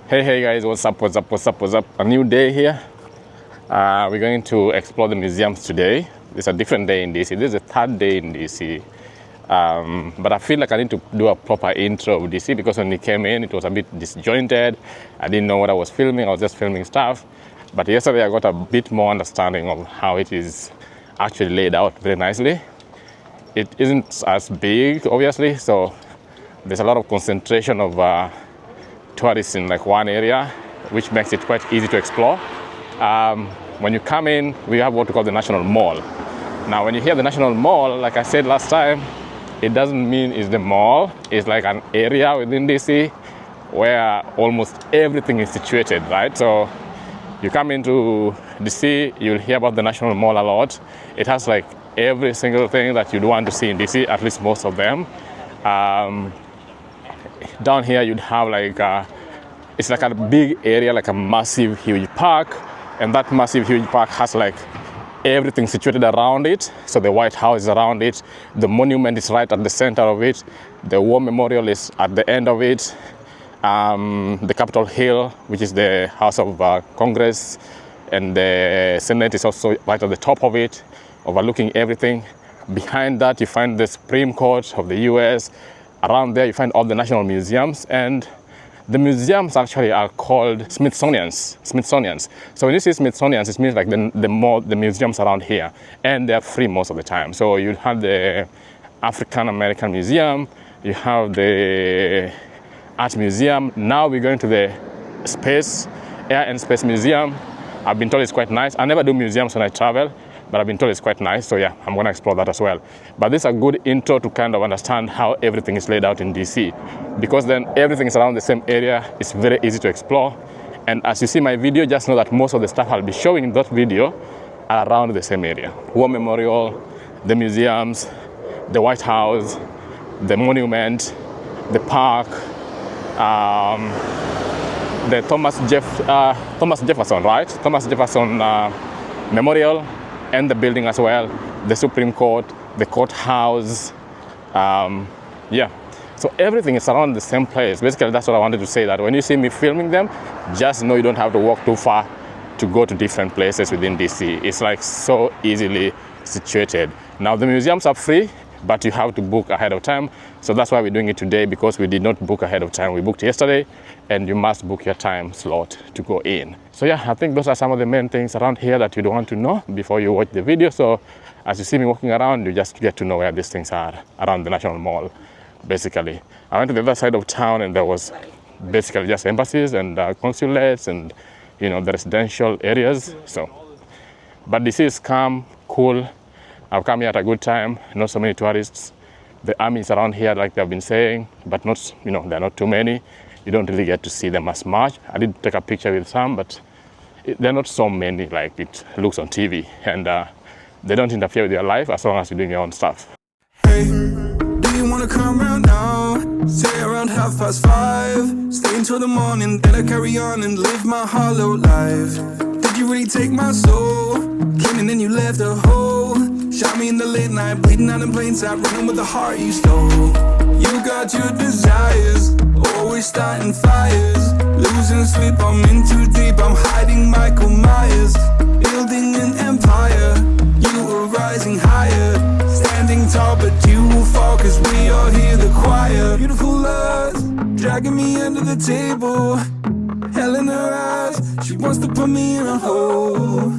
Hey guys, what's up? A new day here. We're going to explore the museums today. It's a different day in DC. This is the third day in DC. But I feel like I need to do a proper intro of DC because when we came in, it was a bit disjointed. I didn't know what I was filming. I was just filming stuff. But yesterday I got a bit more understanding of how it is actually laid out very nicely. It isn't as big, obviously, so there's a lot of concentration of tourists in like one area, which makes it quite easy to explore. When you come in, we have what we call the National Mall. Now, when you hear the National Mall, like I said last time, it doesn't mean it's the mall. It's like an area within DC where almost everything is situated, right? So you come into DC, you'll hear about the National Mall a lot. It has like every single thing that you'd want to see in DC, at least most of them. Down here you'd have like it's like a big area, like a massive huge park, and that massive huge park has like everything situated around it. So the White House is around it, the monument is right at the center of it, the War Memorial is at the end of it, the Capitol Hill, which is the House of Congress, and the Senate is also right at the top of it, overlooking everything. Behind that you find the Supreme Court of the US. Around there you find all the national museums, and the museums actually are called Smithsonian's. So when you say Smithsonian's, it means like the museums around here, and they're free most of the time. So you have the African American Museum, you have the Art Museum. Now we're going to the Air and Space Museum. I've been told it's quite nice. I never do museums when I travel, but I've been told it's quite nice, so yeah, I'm gonna explore that as well. But this is a good intro to kind of understand how everything is laid out in DC, because then everything is around the same area. It's very easy to explore, and as you see my video, just know that most of the stuff I'll be showing in that video are around the same area. War Memorial, the museums, the White House, the monument, the park, the Thomas Jefferson, right? Thomas Jefferson Memorial, and the building as well, the Supreme Court, the courthouse, yeah. So everything is around the same place. Basically, that's what I wanted to say, that when you see me filming them, just know you don't have to walk too far to go to different places within DC. It's like so easily situated. Now the museums are free, but you have to book ahead of time. So that's why we're doing it today, because we did not book ahead of time. We booked yesterday, and you must book your time slot to go in. So yeah, I think those are some of the main things around here that you'd want to know before you watch the video. So as you see me walking around, you just get to know where these things are around the National Mall, basically. I went to the other side of town, and there was basically just embassies and consulates and, you know, the residential areas. So, but DC is calm, cool. I've come here at a good time, not so many tourists. The army is around here, like they've been saying, but not, you know, they're not too many. You don't really get to see them as much. I did take a picture with some, but they're not so many like it looks on TV. And they don't interfere with your life as long as you're doing your own stuff. Hey, do you wanna come round now? Say around 5:30. Stay until the morning, then I carry on and live my hollow life. Did you really take my soul? Came and then you left a hole. Shot me in the late night, bleeding out in plain sight, running with the heart you stole. You got your desires, always starting fires. Losing sleep, I'm in too deep, I'm hiding Michael Myers. Building an empire, you were rising higher. Standing tall, but you will fall, cause we all hear the choir. Beautiful lust, dragging me under the table. Hell in her eyes, she wants to put me in a hole.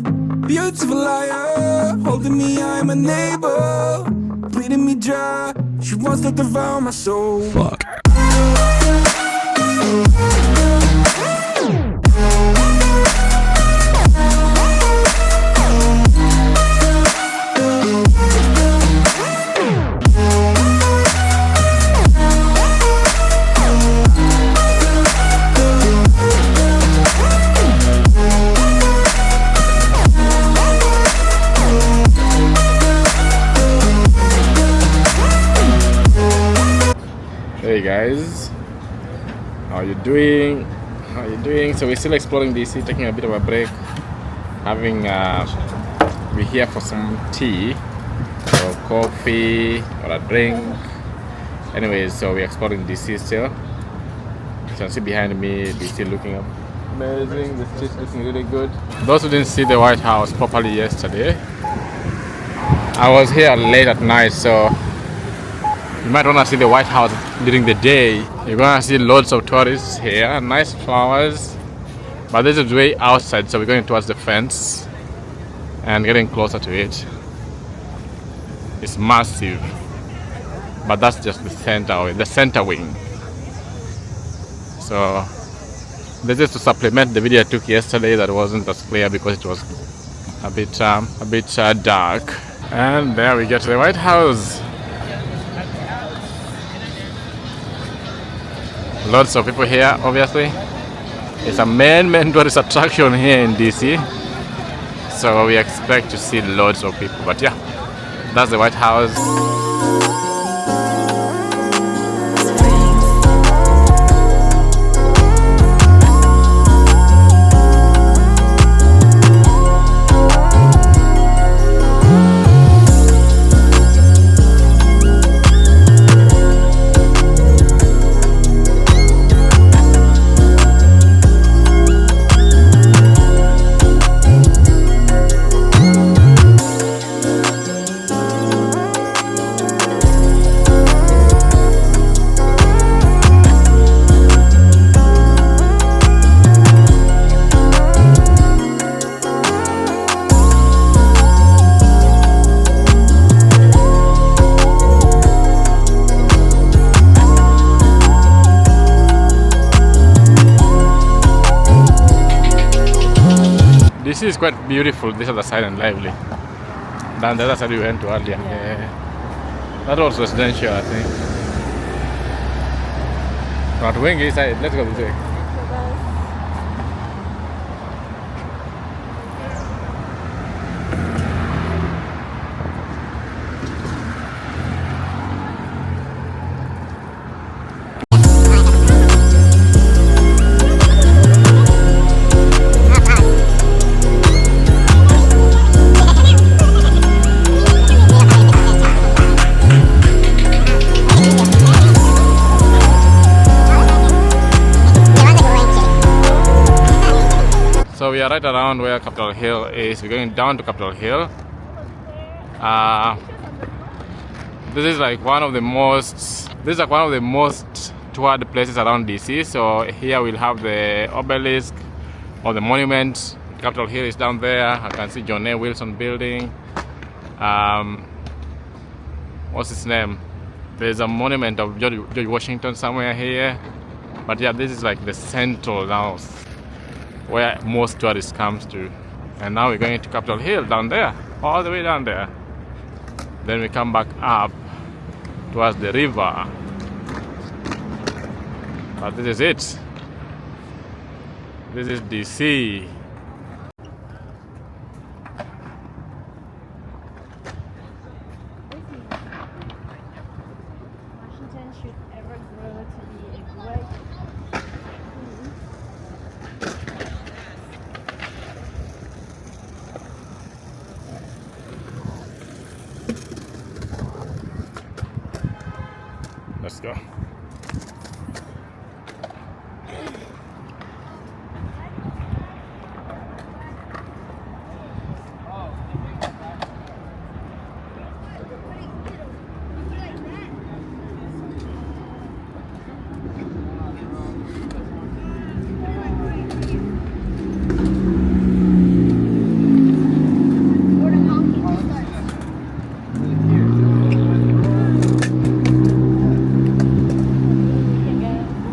Beautiful liar, holding me, I'm a neighbor. Bleeding me dry, she wants to devour my soul. Fuck. Hey guys, how you doing? So we're still exploring DC, taking a bit of a break, having we're here for some tea or coffee or a drink. Anyways, so we're exploring DC still. You can see behind me, DC looking amazing. The street's looking really good. Those who didn't see the White House properly yesterday, I was here late at night, so you might want to see the White House during the day. You're gonna see loads of tourists here, nice flowers. But this is way outside, so we're going towards the fence and getting closer to it. It's massive, but that's just the center wing. So this is to supplement the video I took yesterday that wasn't as clear because it was a bit dark. And there we get to the White House. Lots of people here, obviously. It's a main tourist attraction here in DC. So we expect to see loads of people. But yeah, that's the White House. This is quite beautiful, this other side and lively than the other side we went to earlier. Yeah. That was residential, I think. Not wingy side, let's go this way. So we are right around where Capitol Hill is. We're going down to Capitol Hill. This is like one of the most toured places around DC. So here we'll have the obelisk or the monument. Capitol Hill is down there. I can see John A. Wilson building. What's his name? There's a monument of George Washington somewhere here. But yeah, this is like the central now, where most tourists comes to. And now we're going to Capitol Hill down there, all the way down there. Then we come back up towards the river. But this is it. This is DC. Washington should ever grow to be a great Let's go.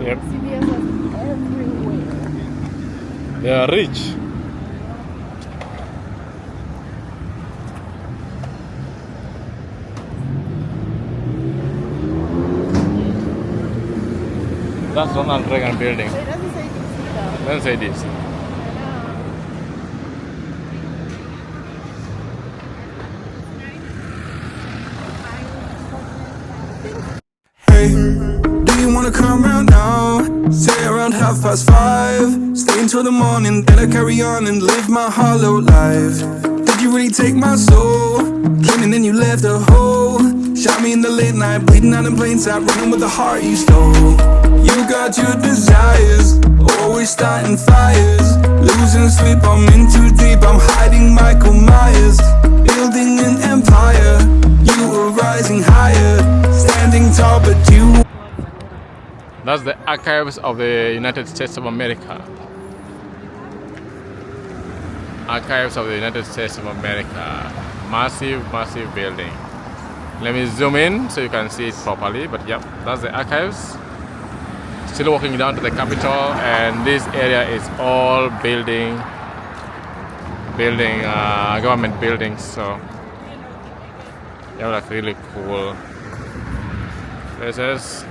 Yep. CVS everywhere. They are rich. That's Ronald Reagan building. So it doesn't say DC though. Let's say this. Hey, do you wanna come round now? Say around 5:30. Stay until the morning, then I carry on and live my hollow life. Did you really take my soul? Came and then you left a hole. Shot me in the late night, bleeding out in plain sight, running with the heart you stole. You You got your desires, always starting fires. Losing sleep, I'm in too deep, I'm hiding Michael Myers. Building an empire, you were rising higher. Standing tall, but you. That's the archives of the United States of America. Archives of the United States of America. Massive, massive building. Let me zoom in so you can see it properly. But yep, that's the archives. Still walking down to the Capitol, and this area is all government buildings. So they have like really cool places.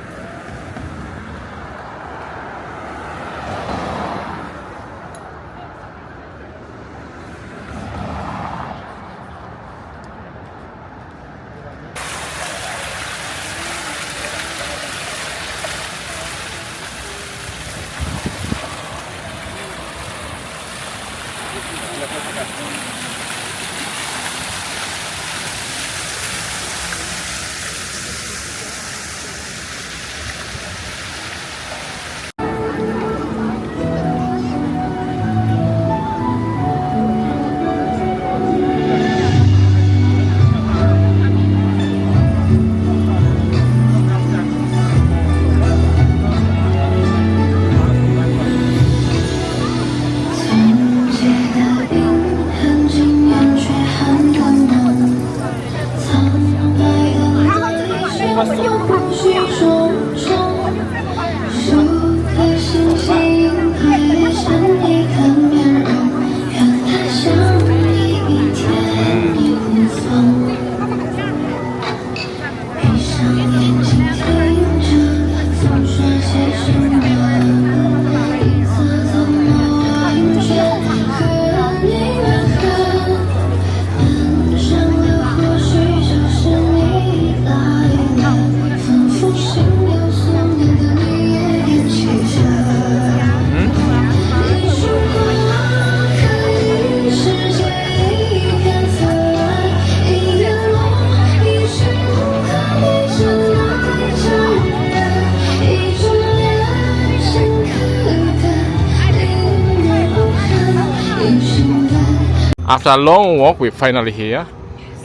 After a long walk, we're finally here.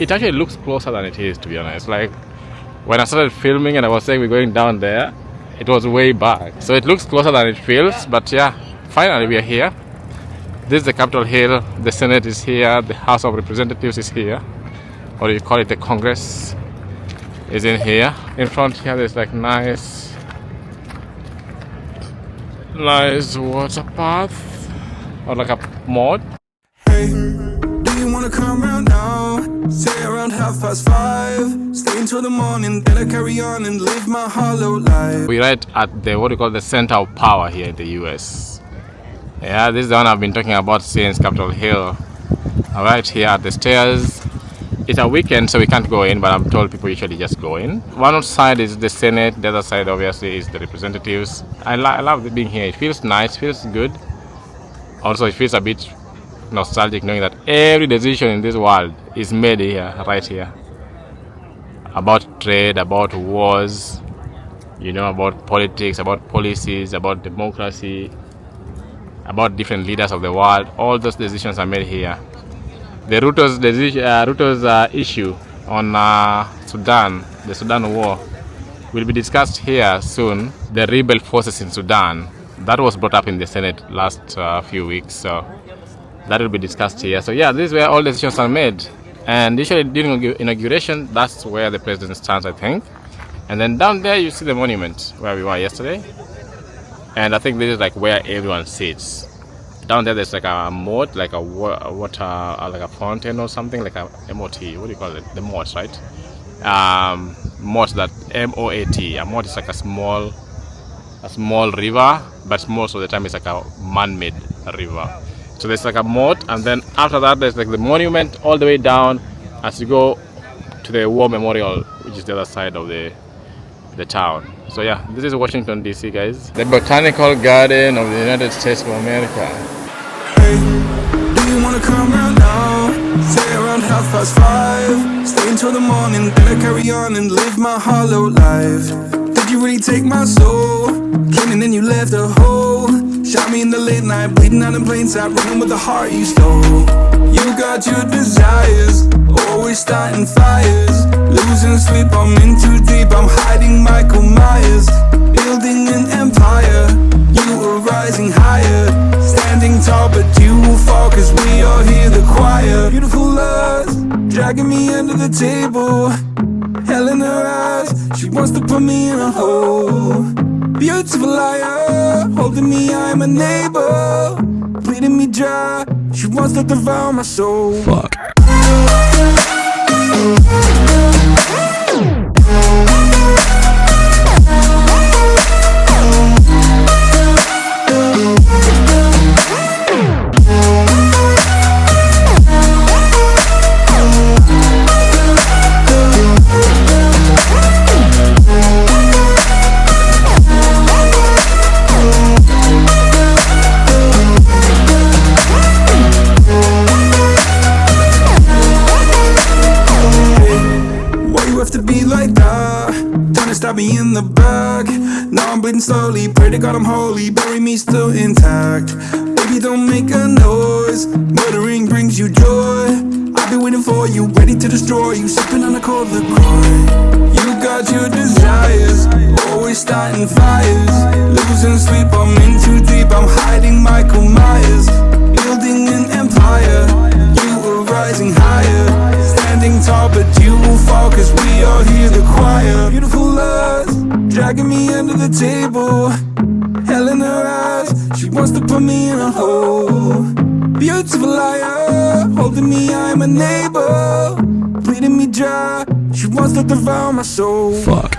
It actually looks closer than it is, to be honest. Like when I started filming and I was saying we're going down there, it was way back. So it looks closer than it feels, but yeah, finally we are here. This is the Capitol Hill, the Senate is here, the House of Representatives is here. Or you call it the Congress is in here. In front here there's like nice water path or like a moat. Hey, do you wanna come round now? Say around 5:30. Stay until the morning, then I carry on and live my hollow life. We're right at the what we call the center of power here in the US. Yeah, this is the one I've been talking about since Capitol Hill. Right here at the stairs. It's a weekend, so we can't go in, but I'm told people usually just go in. One side is the Senate, the other side obviously is the representatives. I love being here. It feels nice, feels good. Also, it feels a bit nostalgic knowing that every decision in this world is made here, right here. About trade, about wars, about politics, about policies, about democracy, about different leaders of the world. All those decisions are made here. The Ruto's issue on Sudan, the Sudan war, will be discussed here soon. The rebel forces in Sudan, that was brought up in the Senate last few weeks, so that will be discussed here. So yeah, this is where all decisions are made. And usually during inauguration, that's where the president stands, I think. And then down there you see the monument where we were yesterday. And I think this is like where everyone sits. Down there there's like a moat, like a water, like a fountain or something, like a MOT. What do you call it? The moat, right? Moat, that M-O-A-T. A moat is like a small river, but most of the time it's like a man-made river. So there's like a moat, and then after that there's like the monument all the way down as you go to the war memorial, which is the other side of the town. So yeah, this is Washington DC, guys. The Botanical Garden of the United States of America. Hey, do you wanna come round now? Say around 5:30. Stay until the morning, then I carry on and live my hollow life. Did you you really take my soul? Came and then you left a hole. Shot me in the late night, bleeding out in plain sight, running with the heart you stole. You got your desires, always starting fires. Losing sleep, I'm in too deep, I'm hiding Michael Myers. Building an empire, you are rising higher. Standing tall, but you will fall, cause we all hear the choir. Beautiful lust, dragging me under the table. Hell in her eyes, she wants to put me in a hole. Beautiful liar, holding me, I'm a neighbor. Bleeding me dry, she wants to devour my soul. Fuck. Stab me in the back. Now I'm bleeding slowly. Pray to God I'm holy. Bury me still intact. Baby, don't make a noise. Murdering brings you joy. I've been waiting for you, ready to destroy you. Sipping on a cold LaCroix. You got your desires, always starting fires. Losing sleep, I'm in too deep. I'm hiding Michael Myers. Building an empire. You are rising higher. Standing tall, but you will fall, cause we all hear the choir. Beautiful lust, dragging me under the table. Hell in her eyes, she wants to put me in a hole. Beautiful liar, holding me, I'm a neighbor. Bleeding me dry, she wants to devour my soul. Fuck.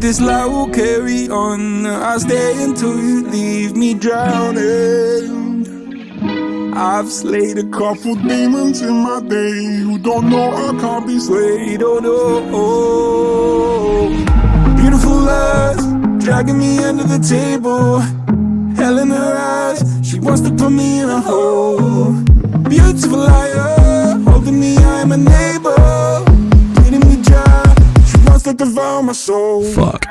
This life will carry on. I'll stay until you leave me drowning. I've slayed a couple demons in my day who don't know I can't be swayed. Oh no. Beautiful lust, dragging me under the table. Hell in her eyes, she wants to put me in a hole. Beautiful liar, holding me, I'm a neighbor. Bleeding me dry, she wants to devour my soul. Fuck.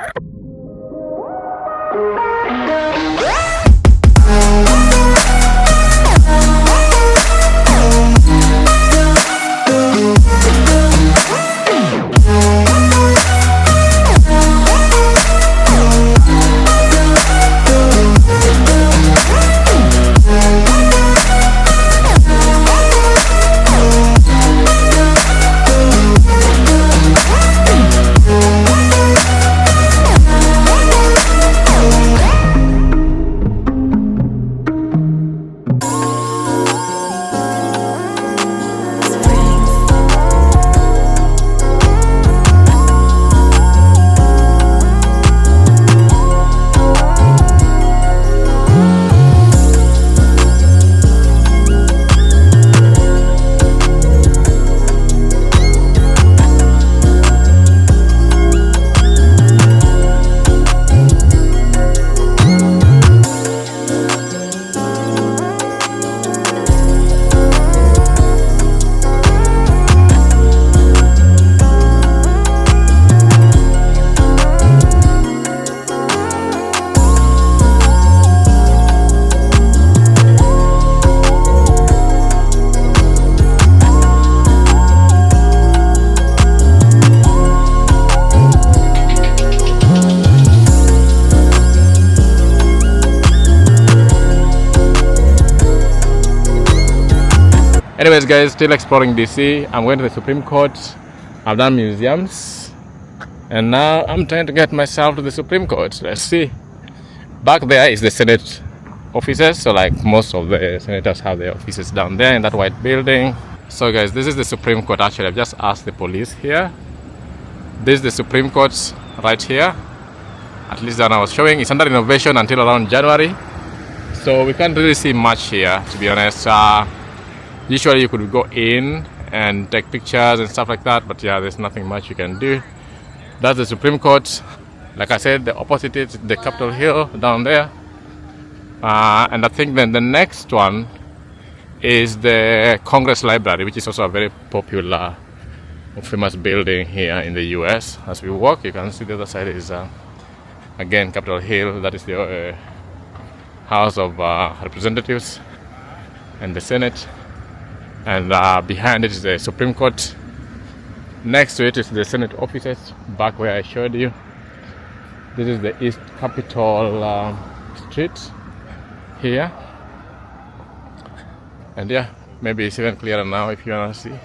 Anyways guys, still exploring DC. I'm going to the Supreme Court. I've done museums and now I'm trying to get myself to the Supreme Court. Let's see. Back there is the Senate offices, so like most of the senators have their offices down there in that white building. So guys, this is the Supreme Court. Actually, I've just asked the police here This is the Supreme Court right here. At least that I was showing. It's under renovation until around January. So we can't really see much here, to be honest. Usually you could go in and take pictures and stuff like that, but yeah, there's nothing much you can do. That's the Supreme Court. Like I said, the opposite is the Capitol Hill down there. And I think then the next one is the Congress Library, which is also a very popular, famous building here in the US. As we walk, you can see the other side is again Capitol Hill. That is the House of Representatives and the Senate, and behind it is the Supreme Court. Next to it is the Senate offices, back where I showed you. This is the East Capitol Street here, and yeah, maybe it's even clearer now if you want to see.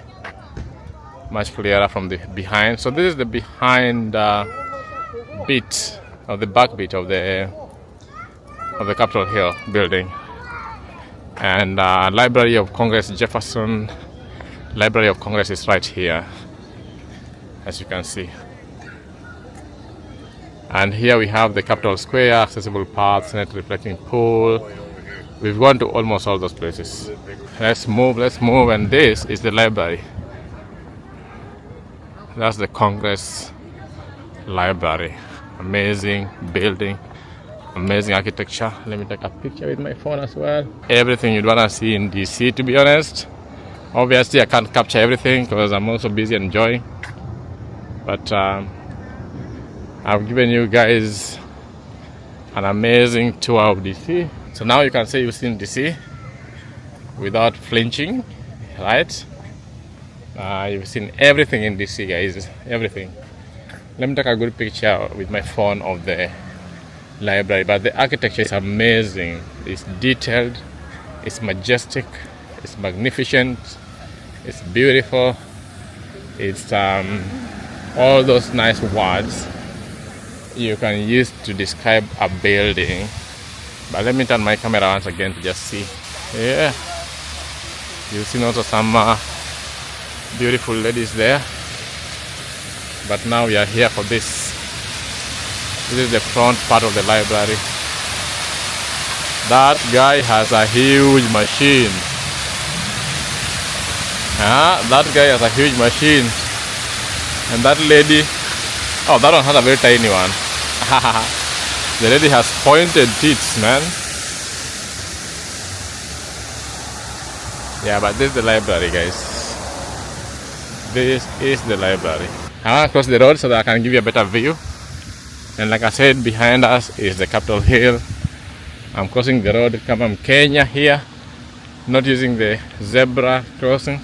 Much clearer from the behind. So this is the behind bit of the back bit of the Capitol Hill building. And Library of Congress, Jefferson Library of Congress is right here, as you can see. And here we have the Capitol Square, accessible path, Senate reflecting pool. We've gone to almost all those places. Let's move, and this is the library. That's the Congress Library. Amazing building, amazing architecture. Let me take a picture with my phone as well. Everything you'd want to see in DC, to be honest. Obviously, I can't capture everything because I'm also busy enjoying. But I've given you guys an amazing tour of DC. So now you can say you've seen DC without flinching, right? You've seen everything in DC, guys, everything. Let me take a good picture with my phone of the library, but the architecture is amazing. It's detailed, it's majestic, it's magnificent, it's beautiful. It's all those nice words you can use to describe a building. But let me turn my camera once again to just see. Yeah, you've seen also some beautiful ladies there. But now we are here for this. This is the front part of the library. That guy has a huge machine. That guy has a huge machine. And that lady, oh, that one has a very tiny one. The lady has pointed teeth, man. Yeah, but this is the library, guys. This is the library. I want to cross the road so that I can give you a better view. And like I said, behind us is the Capitol Hill. I'm crossing the road from Kenya here, not using the zebra crossing,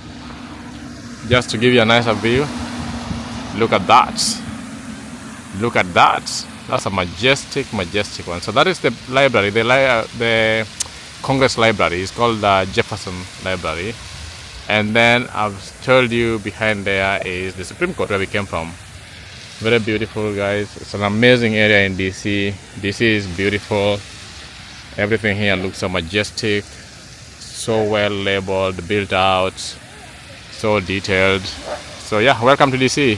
just to give you a nicer view. Look at that. Look at that. That's a majestic one. So that is the library, the Congress Library. It's called the Jefferson Library. And then I've told you behind there is the Supreme Court where we came from. Very beautiful, guys. It's an amazing area in DC. DC is beautiful. Everything here looks so majestic, so well labeled, built out, so detailed. So yeah, welcome to DC.